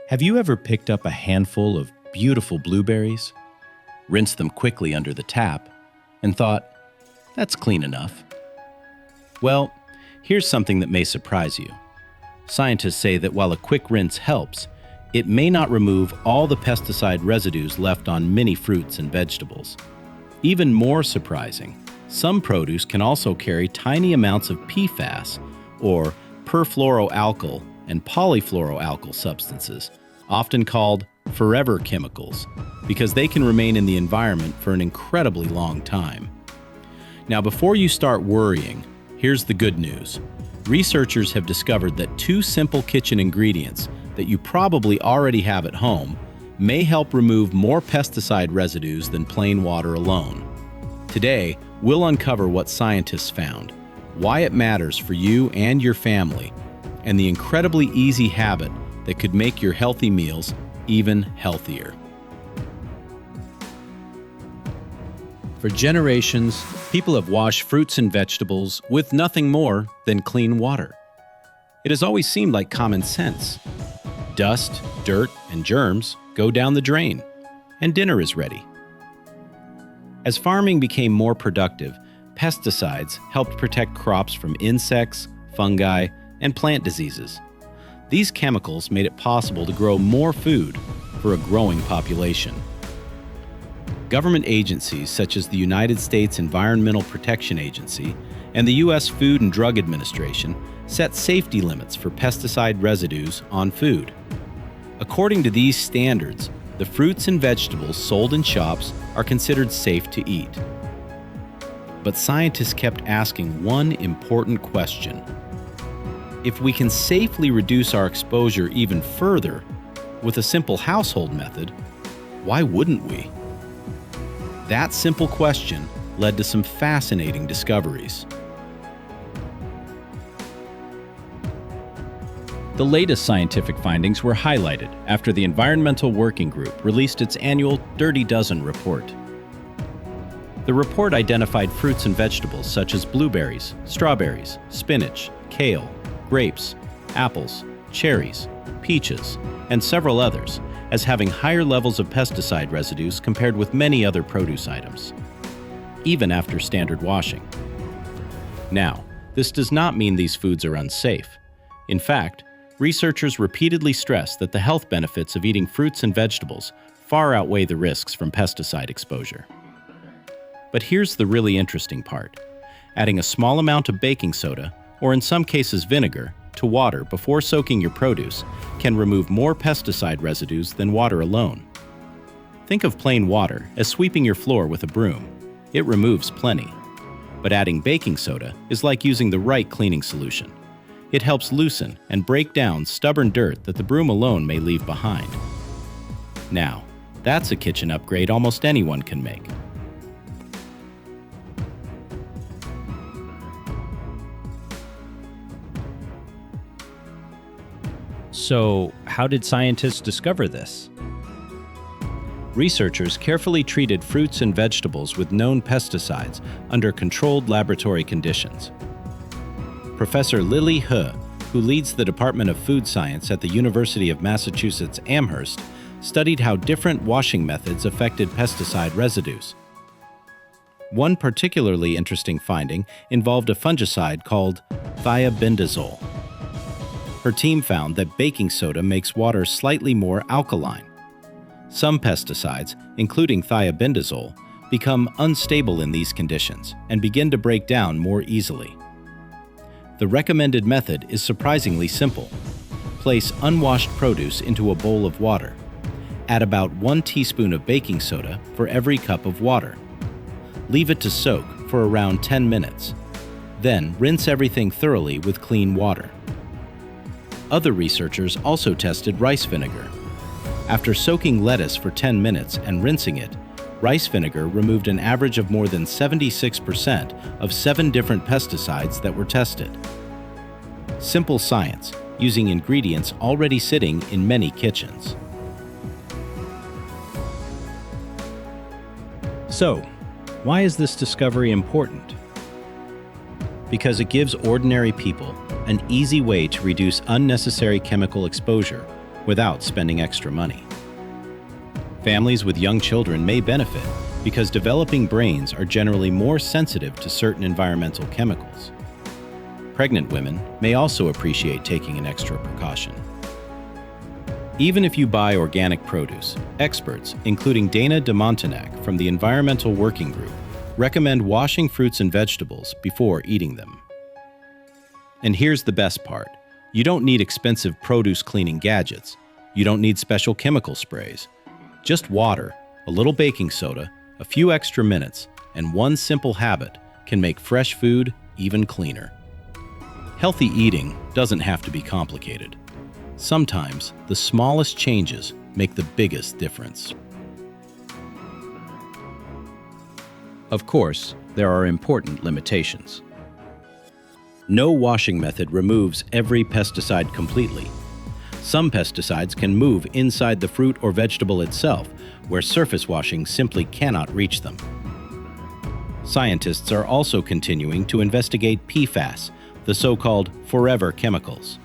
Have you ever picked up a handful of beautiful blueberries, rinsed them quickly under the tap, and thought, that's clean enough? Well, here's something that may surprise you. Scientists say that while a quick rinse helps, it may not remove all the pesticide residues left on many fruits and vegetables. Even more surprising, some produce can also carry tiny amounts of PFAS, or perfluoroalkyl and polyfluoroalkyl substances, often called forever chemicals, because they can remain in the environment for an incredibly long time. Now, before you start worrying, here's the good news. Researchers have discovered that 2 simple kitchen ingredients that you probably already have at home may help remove more pesticide residues than plain water alone. Today, we'll uncover what scientists found, why it matters for you and your family, and the incredibly easy habit that could make your healthy meals even healthier. For generations, people have washed fruits and vegetables with nothing more than clean water. It has always seemed like common sense. Dust, dirt, and germs go down the drain, and dinner is ready. As farming became more productive, pesticides helped protect crops from insects, fungi, and plant diseases. These chemicals made it possible to grow more food for a growing population. Government agencies such as the United States Environmental Protection Agency and the U.S. Food and Drug Administration set safety limits for pesticide residues on food. According to these standards, the fruits and vegetables sold in shops are considered safe to eat. But scientists kept asking one important question. If we can safely reduce our exposure even further with a simple household method, why wouldn't we? That simple question led to some fascinating discoveries. The latest scientific findings were highlighted after the Environmental Working Group released its annual Dirty Dozen report. The report identified fruits and vegetables such as blueberries, strawberries, spinach, kale, grapes, apples, cherries, peaches, and several others as having higher levels of pesticide residues compared with many other produce items, even after standard washing. Now, this does not mean these foods are unsafe. In fact, researchers repeatedly stress that the health benefits of eating fruits and vegetables far outweigh the risks from pesticide exposure. But here's the really interesting part. Adding a small amount of baking soda, or in some cases vinegar, to water before soaking your produce can remove more pesticide residues than water alone. Think of plain water as sweeping your floor with a broom. It removes plenty. But adding baking soda is like using the right cleaning solution. It helps loosen and break down stubborn dirt that the broom alone may leave behind. Now, that's a kitchen upgrade almost anyone can make. So, how did scientists discover this? Researchers carefully treated fruits and vegetables with known pesticides under controlled laboratory conditions. Professor Lili He, who leads the Department of Food Science at the University of Massachusetts Amherst, studied how different washing methods affected pesticide residues. One particularly interesting finding involved a fungicide called thiabendazole. Her team found that baking soda makes water slightly more alkaline. Some pesticides, including thiabendazole, become unstable in these conditions and begin to break down more easily. The recommended method is surprisingly simple. Place unwashed produce into a bowl of water. Add about 1 teaspoon of baking soda for every cup of water. Leave it to soak for around 10 minutes. Then rinse everything thoroughly with clean water. Other researchers also tested rice vinegar. After soaking lettuce for 10 minutes and rinsing it, rice vinegar removed an average of more than 76% of 7 different pesticides that were tested. Simple science, using ingredients already sitting in many kitchens. So, why is this discovery important? Because it gives ordinary people an easy way to reduce unnecessary chemical exposure without spending extra money. Families with young children may benefit because developing brains are generally more sensitive to certain environmental chemicals. Pregnant women may also appreciate taking an extra precaution. Even if you buy organic produce, experts, including Dana de Montenac from the Environmental Working Group, recommend washing fruits and vegetables before eating them. And here's the best part. You don't need expensive produce cleaning gadgets. You don't need special chemical sprays. Just water, a little baking soda, a few extra minutes, and one simple habit can make fresh food even cleaner. Healthy eating doesn't have to be complicated. Sometimes the smallest changes make the biggest difference. Of course, there are important limitations. No washing method removes every pesticide completely. Some pesticides can move inside the fruit or vegetable itself, where surface washing simply cannot reach them. Scientists are also continuing to investigate PFAS, the so-called forever chemicals.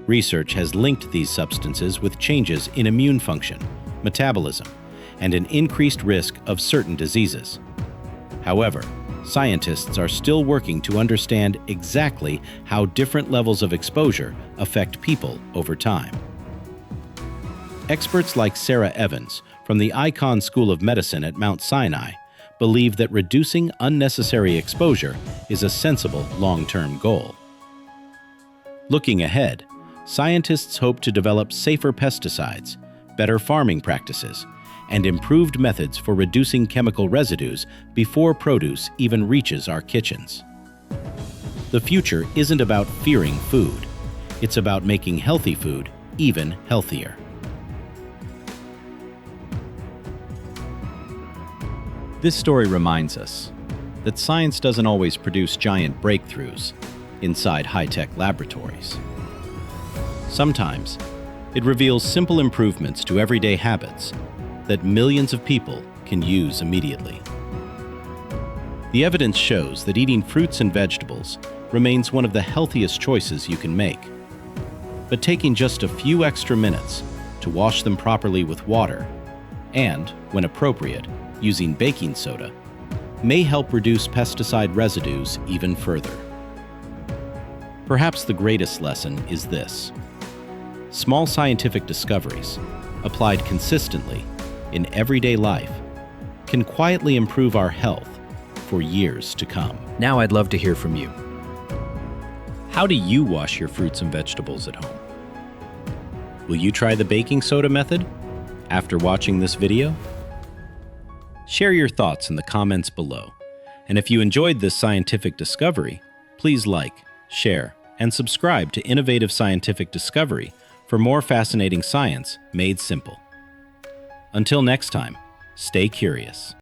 Research has linked these substances with changes in immune function, metabolism, and an increased risk of certain diseases. However, scientists are still working to understand exactly how different levels of exposure affect people over time. Experts like Sarah Evans from the Icahn School of Medicine at Mount Sinai believe that reducing unnecessary exposure is a sensible long-term goal. Looking ahead, scientists hope to develop safer pesticides, better farming practices, and improved methods for reducing chemical residues before produce even reaches our kitchens. The future isn't about fearing food. It's about making healthy food even healthier. This story reminds us that science doesn't always produce giant breakthroughs inside high-tech laboratories. Sometimes, it reveals simple improvements to everyday habits that millions of people can use immediately. The evidence shows that eating fruits and vegetables remains one of the healthiest choices you can make. But taking just a few extra minutes to wash them properly with water, and, when appropriate, using baking soda, may help reduce pesticide residues even further. Perhaps the greatest lesson is this: small scientific discoveries, applied consistently in everyday life, can quietly improve our health for years to come. Now I'd love to hear from you. How do you wash your fruits and vegetables at home? Will you try the baking soda method after watching this video? Share your thoughts in the comments below. And if you enjoyed this scientific discovery, please like, share, and subscribe to Innovative Scientific Discovery for more fascinating science made simple. Until next time, stay curious.